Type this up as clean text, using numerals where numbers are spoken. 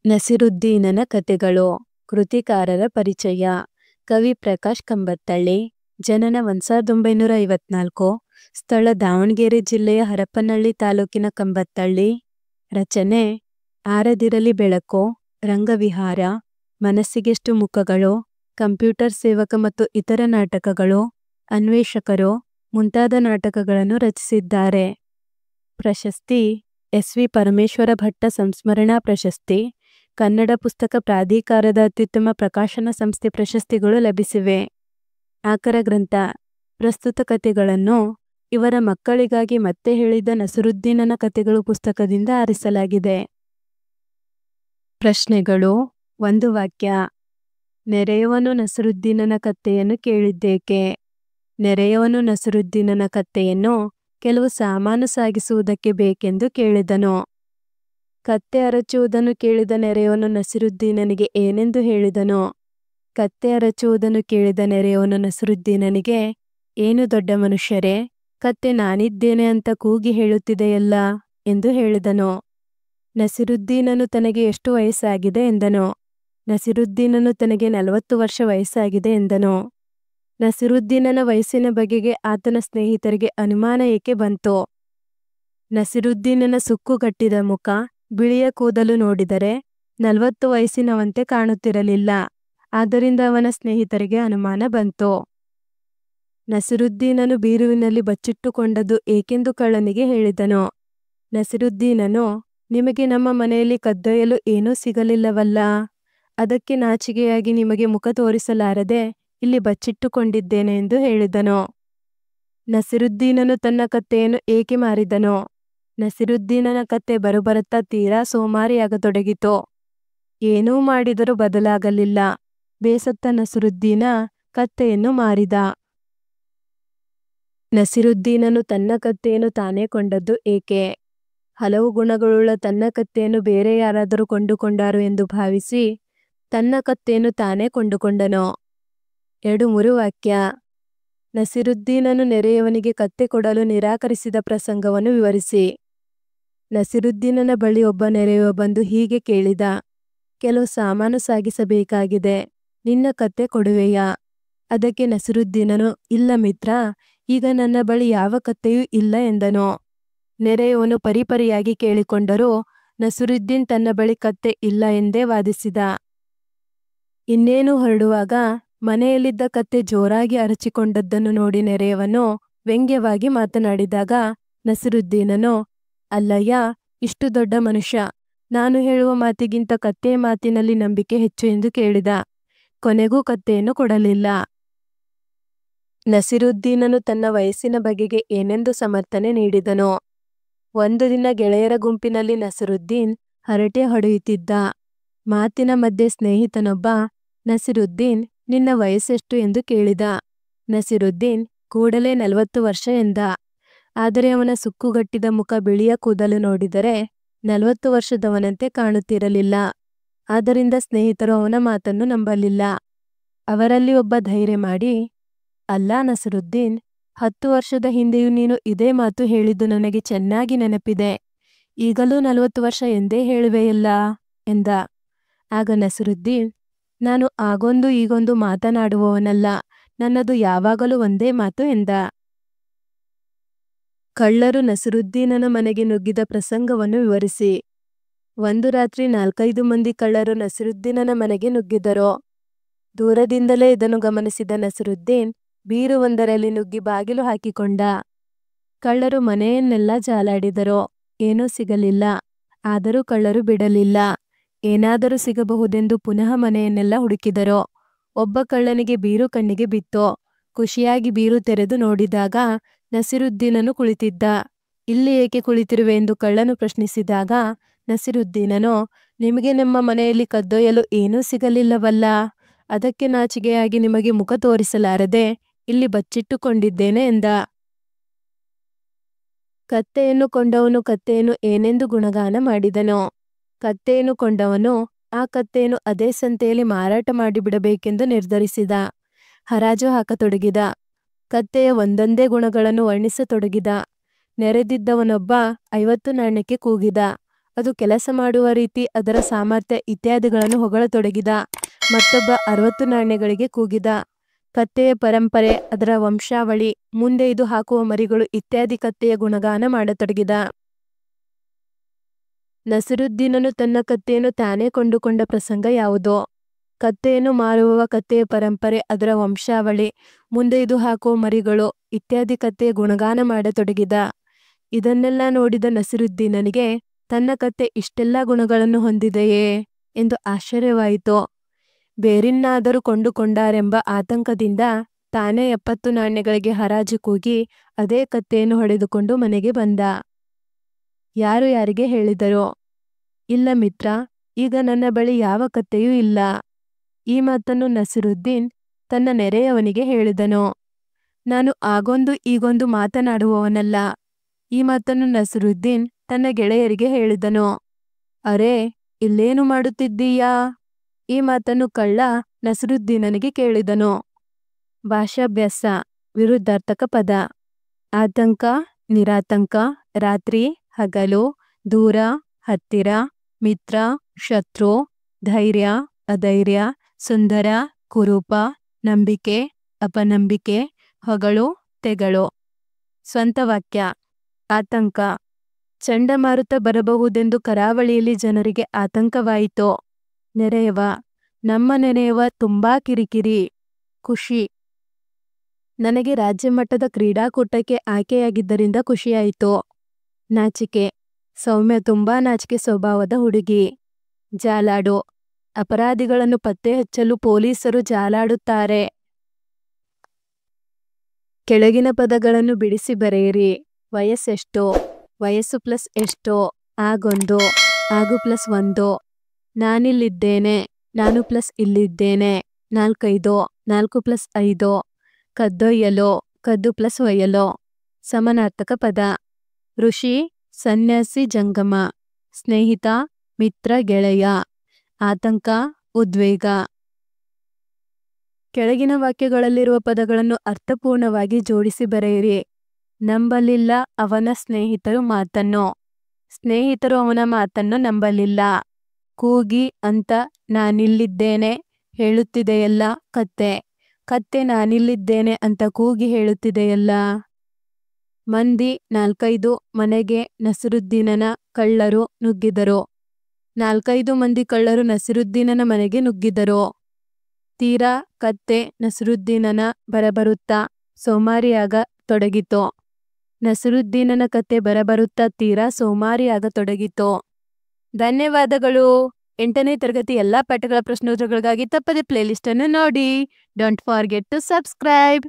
ನಸಿರುದ್ದೀನನ ಕಥೆಗಳು. ಕೃತಿಕಾರರ ಪರಿಚಯ. ಕವಿ ಪ್ರಕಾಶ್ ಕಂಬತ್ತಳ್ಳಿ. ಜನನ 1954. ಸ್ಥಳ ದಾವಣಗೆರೆ ಜಿಲ್ಲೆಯ ಹರಪನಹಳ್ಳಿ ತಾಲೂಕಿನ ಕಂಬತ್ತಳ್ಳಿ. ರಚನೆ ಆರದಿರಲಿ ಬೆಳಕು, ರಂಗವಿಹಾರ, ಮನಸ್ಸಿಗೆಷ್ಟು ಮುಖಗಳು, ಕಂಪ್ಯೂಟರ್ ಸೇವಕ ಮತ್ತು ಇತರ ನಾಟಕಗಳು, ಅನ್ವೇಷಕರು ಮುಂತಾದ ನಾಟಕಗಳನ್ನು ರಚಿಸಿದ್ದಾರೆ. ಪ್ರಶಸ್ತಿ ಎಸ್ ವಿ ಪರಮೇಶ್ವರ ಭಟ್ಟ ಸಂಸ್ಮರಣಾ ಪ್ರಶಸ್ತಿ, ಕನ್ನಡ ಪುಸ್ತಕ ಪ್ರಾಧಿಕಾರದ ಅತ್ಯುತ್ತಮ ಪ್ರಕಾಶನ ಸಂಸ್ಥೆ ಪ್ರಶಸ್ತಿಗಳು ಲಭಿಸಿವೆ. ಆಕರ ಗ್ರಂಥ. ಪ್ರಸ್ತುತ ಕಥೆಗಳನ್ನು ಇವರ ಮಕ್ಕಳಿಗಾಗಿ ಮತ್ತೆ ಹೇಳಿದ ನಸಿರುದ್ದೀನನ ಕಥೆಗಳು ಪುಸ್ತಕದಿಂದ ಆರಿಸಲಾಗಿದೆ. ಪ್ರಶ್ನೆಗಳು. 1 ವಾಕ್ಯ. ನೆರೆಯವನು ನಸಿರುದ್ದೀನನ ಕಥೆಯನ್ನು ಕೇಳಿದ್ದೇಕೆ? ನೆರೆಯವನು ನಸಿರುದ್ದೀನನ ಕಥೆಯನ್ನು ಕೆಲವು ಸಾಮಾನು ಸಾಗಿಸುವುದಕ್ಕೆ ಬೇಕೆಂದು ಕೇಳಿದನು. ಕತ್ತೆ ಅರಚುವುದನ್ನು ಕೇಳಿದ ನೆರೆಯವನು ನಸಿರುದ್ದೀನನಿಗೆ ಏನೆಂದು ಹೇಳಿದನು? ಕತ್ತೆ ಅರಚುವುದನ್ನು ಕೇಳಿದ ನೆರೆಯವನು ನಸಿರುದ್ದೀನನಿಗೆ, ಏನು ದೊಡ್ಡ ಮನುಷ್ಯರೇ, ಕತ್ತೆ ನಾನಿದ್ದೇನೆ ಅಂತ ಕೂಗಿ ಹೇಳುತ್ತಿದೆಯಲ್ಲ ಎಂದು ಹೇಳಿದನು. ನಸಿರುದ್ದೀನನು ತನಗೆ ಎಷ್ಟು ವಯಸ್ಸಾಗಿದೆ ಎಂದನು. ನಸಿರುದ್ದೀನನು ತನಗೆ 40 ವರ್ಷ ವಯಸ್ಸಾಗಿದೆ ಎಂದನು. ನಸಿರುದ್ದೀನನ ವಯಸ್ಸಿನ ಬಗೆಗೆ ಆತನ ಸ್ನೇಹಿತರಿಗೆ ಅನುಮಾನ ಏಕೆ ಬಂತು? ನಸಿರುದ್ದೀನನ ಸುಕ್ಕುಗಟ್ಟಿದ ಮುಖ, ಬಿಳಿಯ ಕೂದಲು ನೋಡಿದರೆ 40 ವಯಸ್ಸಿನವಂತೆ ಕಾಣುತ್ತಿರಲಿಲ್ಲ. ಆದ್ದರಿಂದ ಅವನ ಸ್ನೇಹಿತರಿಗೆ ಅನುಮಾನ ಬಂತು. ನಸಿರುದ್ದೀನನು ಬೀರುವಿನಲ್ಲಿ ಬಚ್ಚಿಟ್ಟುಕೊಂಡದ್ದು ಏಕೆಂದು ಕಳ್ಳನಿಗೆ ಹೇಳಿದನು. ನಸಿರುದ್ದೀನನು, ನಿಮಗೆ ನಮ್ಮ ಮನೆಯಲ್ಲಿ ಕದ್ದೊಯ್ಯಲು ಏನೂ ಸಿಗಲಿಲ್ಲವಲ್ಲ, ಅದಕ್ಕೆ ನಾಚಿಕೆಯಾಗಿ ನಿಮಗೆ ಮುಖ ತೋರಿಸಲಾರದೆ ಇಲ್ಲಿ ಬಚ್ಚಿಟ್ಟುಕೊಂಡಿದ್ದೇನೆ ಎಂದು ಹೇಳಿದನು. ನಸಿರುದ್ದೀನನು ತನ್ನ ಕತ್ತೆಯನ್ನು ಏಕೆ ಮಾರಿದನು? ನಸಿರುದ್ದೀನನ ಕತ್ತೆ ಬರುಬರುತ್ತಾ ತೀರಾ ಸೋಮಾರಿಯಾಗತೊಡಗಿತು. ಏನೂ ಮಾಡಿದರೂ ಬದಲಾಗಲಿಲ್ಲ. ಬೇಸತ್ತ ನಸಿರುದ್ದೀನ ಕತ್ತೆಯನ್ನು ಮಾರಿದ. ನಸಿರುದ್ದೀನನು ತನ್ನ ಕತ್ತೆಯನ್ನು ತಾನೇ ಕೊಂಡದ್ದು ಏಕೆ? ಹಲವು ಗುಣಗಳುಳ್ಳ ತನ್ನ ಕತ್ತೆಯನ್ನು ಬೇರೆ ಯಾರಾದರೂ ಕೊಂಡುಕೊಂಡಾರು ಎಂದು ಭಾವಿಸಿ ತನ್ನ ಕತ್ತೆಯನ್ನು ತಾನೇ ಕೊಂಡುಕೊಂಡನು. 2-3 ವಾಕ್ಯ. ನಸಿರುದ್ದೀನನು ನೆರೆಯವನಿಗೆ ಕತ್ತೆ ಕೊಡಲು ನಿರಾಕರಿಸಿದ ಪ್ರಸಂಗವನ್ನು ವಿವರಿಸಿ. ನಸಿರುದ್ದೀನನ ಬಳಿ ಒಬ್ಬ ನೆರೆಯವ ಬಂದು ಹೀಗೆ ಕೇಳಿದ, ಕೆಲವು ಸಾಮಾನು ಸಾಗಿಸಬೇಕಾಗಿದೆ, ನಿನ್ನ ಕತ್ತೆ ಕೊಡುವೆಯಾ? ಅದಕ್ಕೆ ನಸಿರುದ್ದೀನನು, ಇಲ್ಲ ಮಿತ್ರ, ಈಗ ನನ್ನ ಬಳಿ ಯಾವ ಕತ್ತೆಯೂ ಇಲ್ಲ ಎಂದನು. ನೆರೆಯವನು ಪರಿಪರಿಯಾಗಿ ಕೇಳಿಕೊಂಡರೂ ನಸಿರುದ್ದೀನ್ ತನ್ನ ಬಳಿ ಕತ್ತೆ ಇಲ್ಲ ಎಂದೇ ವಾದಿಸಿದ. ಇನ್ನೇನು ಹೊರಡುವಾಗ ಮನೆಯಲ್ಲಿದ್ದ ಕತ್ತೆ ಜೋರಾಗಿ ಅರಚಿಕೊಂಡದ್ದನ್ನು ನೋಡಿ ನೆರೆಯವನು ವ್ಯಂಗ್ಯವಾಗಿ ಮಾತನಾಡಿದಾಗ ನಸಿರುದ್ದೀನನು, ಅಲ್ಲಯ್ಯ, ಇಷ್ಟು ದೊಡ್ಡ ಮನುಷ್ಯ, ನಾನು ಹೇಳುವ ಮಾತಿಗಿಂತ ಕತ್ತೆಯ ಮಾತಿನಲ್ಲಿ ನಂಬಿಕೆ ಹೆಚ್ಚು ಎಂದು ಕೇಳಿದ. ಕೊನೆಗೂ ಕತ್ತೆಯನ್ನು ಕೊಡಲಿಲ್ಲ. ನಸಿರುದ್ದೀನನು ತನ್ನ ವಯಸ್ಸಿನ ಬಗೆಗೆ ಏನೆಂದು ಸಮರ್ಥನೆ ನೀಡಿದನು. ಒಂದು ದಿನ ಗೆಳೆಯರ ಗುಂಪಿನಲ್ಲಿ ನಸಿರುದ್ದೀನ್ ಹರಟೆ ಹೊಡೆಯುತ್ತಿದ್ದ. ಮಾತಿನ ಮಧ್ಯೆ ಸ್ನೇಹಿತನೊಬ್ಬ, ನಸಿರುದ್ದೀನ್, ನಿನ್ನ ವಯಸ್ಸೆಷ್ಟು ಎಂದು ಕೇಳಿದ. ನಸಿರುದ್ದೀನ್ ಕೂಡಲೇ 40 ವರ್ಷ ಎಂದ. ಆದರೆ ಅವನ ಸುಕ್ಕುಗಟ್ಟಿದ ಮುಖ, ಬಿಳಿಯ ಕೂದಲು ನೋಡಿದರೆ 40 ವರ್ಷದವನಂತೆ ಕಾಣುತ್ತಿರಲಿಲ್ಲ. ಆದ್ದರಿಂದ ಸ್ನೇಹಿತರು ಅವನ ಮಾತನ್ನು ನಂಬಲಿಲ್ಲ. ಅವರಲ್ಲಿ ಒಬ್ಬ ಧೈರ್ಯ ಮಾಡಿ, ಅಲ್ಲ ನಸಿರುದ್ದೀನ್, 10 ವರ್ಷದ ಹಿಂದೆಯೂ ನೀನು ಇದೇ ಮಾತು ಹೇಳಿದ್ದು ನನಗೆ ಚೆನ್ನಾಗಿ ನೆನಪಿದೆ. ಈಗಲೂ 40 ವರ್ಷ ಎಂದೇ ಹೇಳುವೆಯಲ್ಲ ಎಂದ. ಆಗ ನಸಿರುದ್ದೀನ್, ನಾನು ಆಗೊಂದು ಈಗೊಂದು ಮಾತನಾಡುವವನಲ್ಲ, ನನ್ನದು ಯಾವಾಗಲೂ ಒಂದೇ ಮಾತು ಎಂದ. ಕಳ್ಳರು ನಸಿರುದ್ದೀನನ ಮನೆಗೆ ನುಗ್ಗಿದ ಪ್ರಸಂಗವನ್ನು ವಿವರಿಸಿ. ಒಂದು ರಾತ್ರಿ 4-5 ಮಂದಿ ಕಳ್ಳರು ನಸಿರುದ್ದೀನನ ಮನೆಗೆ ನುಗ್ಗಿದರು. ದೂರದಿಂದಲೇ ಇದನ್ನು ಗಮನಿಸಿದ ನಸಿರುದ್ದೀನ್ ಬೀರುವೊಂದರಲ್ಲಿ ನುಗ್ಗಿ ಬಾಗಿಲು ಹಾಕಿಕೊಂಡ. ಕಳ್ಳರು ಮನೆಯನ್ನೆಲ್ಲ ಜಾಲಾಡಿದರು. ಏನೂ ಸಿಗಲಿಲ್ಲ. ಆದರೂ ಕಳ್ಳರು ಬಿಡಲಿಲ್ಲ. ಏನಾದರೂ ಸಿಗಬಹುದೆಂದು ಪುನಃ ಮನೆಯನ್ನೆಲ್ಲ ಹುಡುಕಿದರು. ಒಬ್ಬ ಕಳ್ಳನಿಗೆ ಬೀರು ಕಣ್ಣಿಗೆ ಬಿತ್ತು. ಖುಷಿಯಾಗಿ ಬೀರು ತೆರೆದು ನೋಡಿದಾಗ ನಸಿರುದ್ದೀನನು ಕುಳಿತಿದ್ದ. ಇಲ್ಲಿ ಏಕೆ ಕುಳಿತಿರುವೆ ಎಂದು ಕಳ್ಳನು ಪ್ರಶ್ನಿಸಿದಾಗ ನಸಿರುದ್ದೀನನು, ನಿಮಗೆ ನಮ್ಮ ಮನೆಯಲ್ಲಿ ಕದ್ದೊಯ್ಯಲು ಏನೂ ಸಿಗಲಿಲ್ಲವಲ್ಲ, ಅದಕ್ಕೆ ನಾಚಿಕೆಯಾಗಿ ನಿಮಗೆ ಮುಖ ತೋರಿಸಲಾರದೆ ಇಲ್ಲಿ ಬಚ್ಚಿಟ್ಟುಕೊಂಡಿದ್ದೇನೆ ಎಂದ. ಕತ್ತೆಯನ್ನು ಕೊಂಡವನು ಕತ್ತೆಯನ್ನು ಏನೆಂದು ಗುಣಗಾನ ಮಾಡಿದನು. ಕತ್ತೆಯನ್ನು ಕೊಂಡವನು ಆ ಕತ್ತೆಯನ್ನು ಅದೇ ಸಂತೆಯಲ್ಲಿ ಮಾರಾಟ ಮಾಡಿಬಿಡಬೇಕೆಂದು ನಿರ್ಧರಿಸಿದ. ಹರಾಜು ಹಾಕತೊಡಗಿದ. ಕತ್ತೆಯ ಒಂದೊಂದೇ ಗುಣಗಳನ್ನು ವರ್ಣಿಸತೊಡಗಿದ. ನೆರೆದಿದ್ದವನೊಬ್ಬ 50 ನಾಣ್ಯಕ್ಕೆ ಕೂಗಿದ. ಅದು ಕೆಲಸ ಮಾಡುವ ರೀತಿ, ಅದರ ಸಾಮರ್ಥ್ಯ ಇತ್ಯಾದಿಗಳನ್ನು ಹೊಗಳತೊಡಗಿದ. ಮತ್ತೊಬ್ಬ 60 ನಾಣ್ಯಗಳಿಗೆ ಕೂಗಿದ. ಕತ್ತೆಯ ಪರಂಪರೆ, ಅದರ ವಂಶಾವಳಿ, ಮುಂದೆ ಇದು ಹಾಕುವ ಮರಿಗಳು ಇತ್ಯಾದಿ ಕತ್ತೆಯ ಗುಣಗಾನ ಮಾಡತೊಡಗಿದ. ನಸಿರುದ್ದೀನನು ತನ್ನ ಕತ್ತೆಯನ್ನು ತಾನೇ ಕೊಂಡುಕೊಂಡ ಪ್ರಸಂಗ ಯಾವುದೋ? ಕತ್ತೆಯನ್ನು ಮಾರುವವ ಕತ್ತೆಯ ಪರಂಪರೆ, ಅದರ ವಂಶಾವಳಿ, ಮುಂದೆ ಇದು ಹಾಕುವ ಮರಿಗಳು ಇತ್ಯಾದಿ ಕತ್ತೆಯ ಗುಣಗಾನ ಮಾಡತೊಡಗಿದ. ಇದನ್ನೆಲ್ಲ ನೋಡಿದ ನಸಿರುದ್ದೀನನಿಗೆ ತನ್ನ ಕತ್ತೆ ಇಷ್ಟೆಲ್ಲ ಗುಣಗಳನ್ನು ಹೊಂದಿದೆಯೇ ಎಂದು ಆಶ್ಚರ್ಯವಾಯಿತು. ಬೇರಿನ್ನಾದರೂ ಕೊಂಡುಕೊಂಡಾರೆಂಬ ಆತಂಕದಿಂದ ತಾನೇ 70 ನಾಣ್ಯಗಳಿಗೆ ಹರಾಜು ಕೂಗಿ ಅದೇ ಕತ್ತೆಯನ್ನು ಹೊಡೆದುಕೊಂಡು ಮನೆಗೆ ಬಂದ. ಯಾರು ಯಾರಿಗೆ ಹೇಳಿದರೋ? ಇಲ್ಲ ಮಿತ್ರ, ಈಗ ನನ್ನ ಬಳಿ ಯಾವ ಕತ್ತೆಯೂ ಇಲ್ಲ. ಈ ಮಾತನ್ನು ನಸಿರುದ್ದೀನ್ ತನ್ನ ನೆರೆಯವನಿಗೆ ಹೇಳಿದನು. ನಾನು ಆಗೊಂದು ಈಗೊಂದು ಮಾತನಾಡುವವನಲ್ಲ. ಈ ಮಾತನ್ನು ನಸಿರುದ್ದೀನ್ ತನ್ನ ಗೆಳೆಯರಿಗೆ ಹೇಳಿದನು. ಅರೇ, ಇಲ್ಲೇನು ಮಾಡುತ್ತಿದ್ದೀಯಾ? ಈ ಮಾತನ್ನು ಕಳ್ಳ ನಸಿರುದ್ದೀನನಿಗೆ ಕೇಳಿದನು. ಭಾಷಾಭ್ಯಾಸ ವಿರುದ್ಧಾರ್ಥಕ ಪದ. ಆತಂಕ, ನಿರಾತಂಕ, ರಾತ್ರಿ, ಹಗಲು, ದೂರ, ಹತ್ತಿರ, ಮಿತ್ರ, ಶತ್ರು, ಧೈರ್ಯ, ಅಧೈರ್ಯ, ಸುಂದರ, ಕುರೂಪ, ನಂಬಿಕೆ, ಅಪನಂಬಿಕೆ, ಹೊಗಳು, ತೆಗಳು. ಸ್ವಂತ ವಾಕ್ಯ. ಆತಂಕ. ಚಂಡಮಾರುತ ಬರಬಹುದೆಂದು ಕರಾವಳಿಯಲ್ಲಿ ಜನರಿಗೆ ಆತಂಕವಾಯಿತು. ನೆರೆಯವ. ನಮ್ಮ ನೆರೆಯವ ತುಂಬಾ ಕಿರಿಕಿರಿ. ಖುಷಿ. ನನಗೆ ರಾಜ್ಯಮಟ್ಟದ ಕ್ರೀಡಾಕೂಟಕ್ಕೆ ಆಯ್ಕೆಯಾಗಿದ್ದರಿಂದ ಖುಷಿಯಾಯಿತು. ನಾಚಿಕೆ. ಸೌಮ್ಯ ತುಂಬಾ ನಾಚಿಕೆ ಸ್ವಭಾವದ ಹುಡುಗಿ. ಜಾಲಾಡು. ಅಪರಾಧಿಗಳನ್ನು ಪತ್ತೆ ಹಚ್ಚಲು ಪೊಲೀಸರು ಜಾಲಾಡುತ್ತಾರೆ. ಕೆಳಗಿನ ಪದಗಳನ್ನು ಬಿಡಿಸಿ ಬರೆಯಿರಿ. ವಯಸ್ಸೆಷ್ಟು? ವಯಸ್ಸು ಪ್ಲಸ್ ಎಷ್ಟು? ಆಗೊಂದು. ಆಗು ಪ್ಲಸ್ ಒಂದು. ನಾನಿಲ್ಲಿದ್ದೇನೆ. ನಾನು ಪ್ಲಸ್ ಇಲ್ಲಿದ್ದೇನೆ. 4 4 ಪ್ಲಸ್ 5. ಕದ್ದೊಯ್ಯಲು. ಕದ್ದು ಪ್ಲಸ್ ಒಯ್ಯಲು. ಸಮಾನಾರ್ಥಕ ಪದ. ಋಷಿ, ಸನ್ಯಾಸಿ, ಜಂಗಮ. ಸ್ನೇಹಿತ, ಮಿತ್ರ, ಗೆಳೆಯ. ಆತಂಕ, ಉದ್ವೇಗ. ಕೆಳಗಿನ ವಾಕ್ಯಗಳಲ್ಲಿರುವ ಪದಗಳನ್ನು ಅರ್ಥಪೂರ್ಣವಾಗಿ ಜೋಡಿಸಿ ಬರೆಯಿರಿ. ನಂಬಲಿಲ್ಲ ಅವನ ಸ್ನೇಹಿತರು ಮಾತನ್ನು. ಸ್ನೇಹಿತರು ಅವನ ಮಾತನ್ನು ನಂಬಲಿಲ್ಲ. ಕೂಗಿ ಅಂತ ನಾನಿಲ್ಲಿದ್ದೇನೆ ಹೇಳುತ್ತಿದೆಯಲ್ಲ ಕತ್ತೆ. ಕತ್ತೆ ನಾನಿಲ್ಲಿದ್ದೇನೆ ಅಂತ ಕೂಗಿ ಹೇಳುತ್ತಿದೆಯಲ್ಲ. ಮಂದಿ 4 ಮನೆಗೆ ನಸಿರುದ್ದೀನನ ಕಳ್ಳರು ನುಗ್ಗಿದರು. 4 ಮಂದಿ ಕಳ್ಳರು ನಸಿರುದ್ದೀನನ ಮನೆಗೆ ನುಗ್ಗಿದರು. ತೀರಾ ಕತ್ತೆ ನಸಿರುದ್ದೀನನ ಬರಬರುತ್ತಾ ಸೋಮಾರಿಯಾಗ ತೊಡಗಿತು. ನಸಿರುದ್ದೀನನ ಕತ್ತೆ ಬರಬರುತ್ತಾ ತೀರಾ ಸೋಮಾರಿಯಾಗ ತೊಡಗಿತು. ಧನ್ಯವಾದಗಳು. 8ನೇ ತರಗತಿ ಎಲ್ಲ ಪಾಠಗಳ ಪ್ರಶ್ನೋತ್ತರಗಳಿಗಾಗಿ ತಪ್ಪದೆ ಪ್ಲೇಲಿಸ್ಟ್ ಅನ್ನು ನೋಡಿ. Don't forget to subscribe.